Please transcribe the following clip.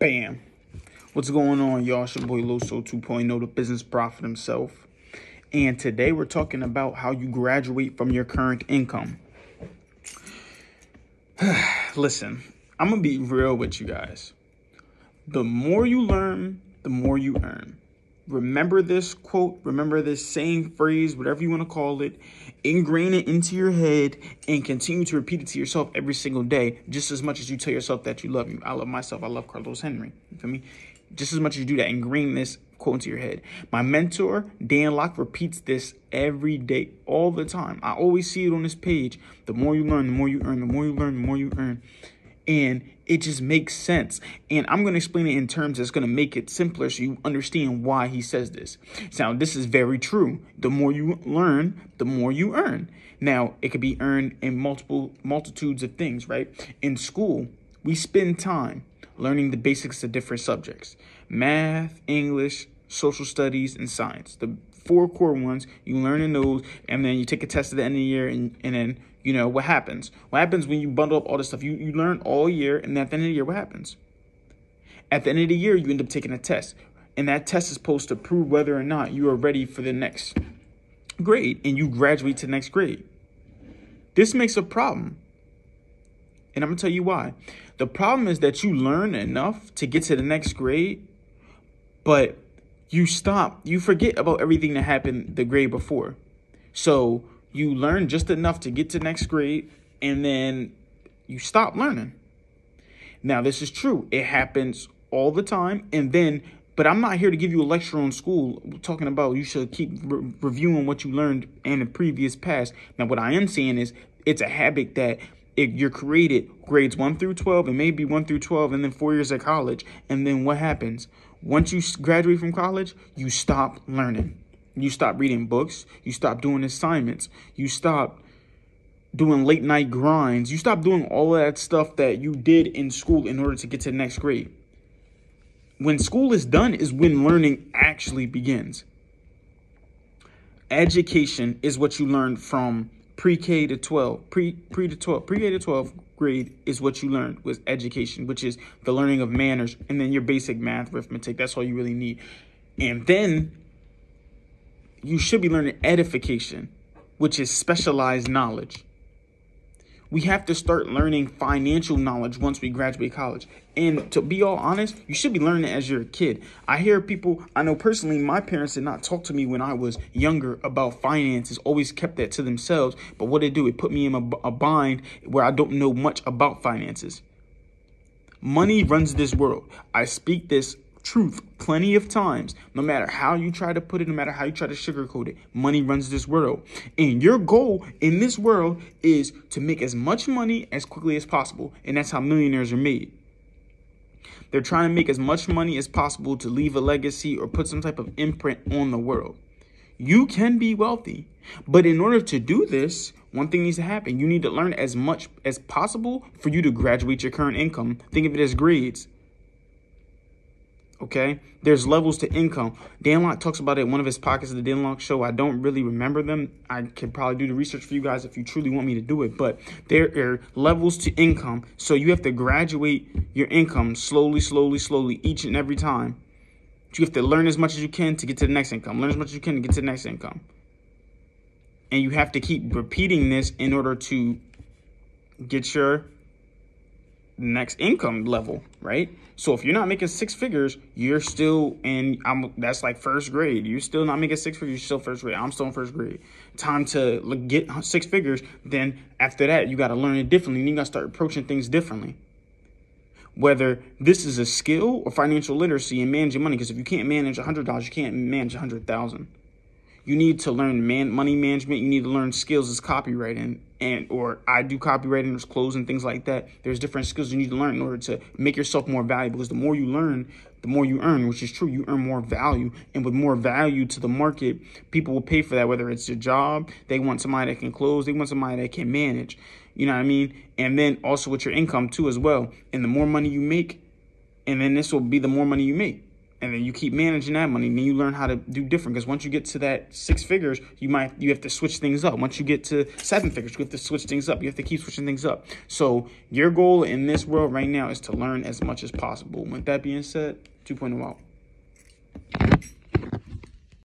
Bam. What's going on, y'all? It's your boy Loso 2.0, the business prophet himself. And today we're talking about how you graduate from your current income. Listen, I'm going to be real with you guys. The more you learn, the more you earn. Remember this quote, remember this saying, phrase, whatever you want to call it, ingrain it into your head and continue to repeat it to yourself every single day, just as much as you tell yourself that you love you. I love myself. I love Carlos Henry. You feel me? Just as much as you do that, ingrain this quote into your head. My mentor, Dan Lok, repeats this every day, all the time. I always see it on this page. The more you learn, the more you earn. The more you learn, the more you earn. And it just makes sense. And I'm going to explain it in terms that's going to make it simpler so you understand why he says this. Now, this is very true. The more you learn, the more you earn. Now, it could be earned in multitudes of things, right? In school, we spend time learning the basics of different subjects: math, English, social studies, and science. The 4 core ones, you learn in those, and then you take a test at the end of the year, and then you know what happens. What happens when you bundle up all this stuff? You learn all year, and at the end of the year, what happens? At the end of the year, you end up taking a test, and that test is supposed to prove whether or not you are ready for the next grade, and you graduate to the next grade. This makes a problem, and I'm going to tell you why. The problem is that you learn enough to get to the next grade, but you forget about everything that happened the grade before. So you learn just enough to get to next grade, and then you stop learning. Now, this is true. It happens all the time. But I'm not here to give you a lecture on school. We're talking about you should keep reviewing what you learned in the previous past. Now, what I am saying is it's a habit that you're created grades 1 through 12 and maybe 1 through 12 and then 4 years at college. And then what happens? Once you graduate from college, you stop learning. You stop reading books. You stop doing assignments. You stop doing late night grinds. You stop doing all of that stuff that you did in school in order to get to the next grade. When school is done is when learning actually begins. Education is what you learn from pre-K to 12. Pre-K to 12 grade is what you learned was education, which is the learning of manners, and then your basic math, arithmetic. That's all you really need. And then you should be learning edification, which is specialized knowledge. We have to start learning financial knowledge once we graduate college. And to be all honest, you should be learning it as you're a kid. I know personally, my parents did not talk to me when I was younger about finances, always kept that to themselves. But what it do, it put me in a bind where I don't know much about finances. Money runs this world. I speak this truth plenty of times. No matter how you try to put it, no matter how you try to sugarcoat it, money runs this world. And your goal in this world is to make as much money as quickly as possible. And that's how millionaires are made. They're trying to make as much money as possible to leave a legacy or put some type of imprint on the world. You can be wealthy, but in order to do this, one thing needs to happen. You need to learn as much as possible for you to graduate your current income. Think of it as grades. Okay, there's levels to income. Dan Lok talks about it in one of his podcasts of the Dan Lok Show. I don't really remember them. I could probably do the research for you guys if you truly want me to do it. But there are levels to income. So you have to graduate your income slowly, each and every time. You have to learn as much as you can to get to the next income. Learn as much as you can to get to the next income. And you have to keep repeating this in order to get your next income level, right? So if you're not making 6 figures, you're still that's like first grade. You're still not making 6 figures, you're still first grade. I'm still in first grade. Time to get 6 figures. Then after that, you got to learn it differently. And you got to start approaching things differently. Whether this is a skill or financial literacy and managing money, because if you can't manage $100, you can't manage 100,000. You need to learn money management. You need to learn skills as copywriting, or I do copywriting, there's clothes and things like that. There's different skills you need to learn in order to make yourself more valuable. Because the more you learn, the more you earn, which is true. You earn more value, and with more value to the market, people will pay for that. Whether it's your job, they want somebody that can close, they want somebody that can manage. You know what I mean? And then also with your income too as well. And the more money you make, and then this will be the more money you make. And then you keep managing that money, and then you learn how to do different. Because once you get to that 6 figures, you have to switch things up. Once you get to 7 figures, you have to switch things up. You have to keep switching things up. So your goal in this world right now is to learn as much as possible. With that being said, 2.0 out.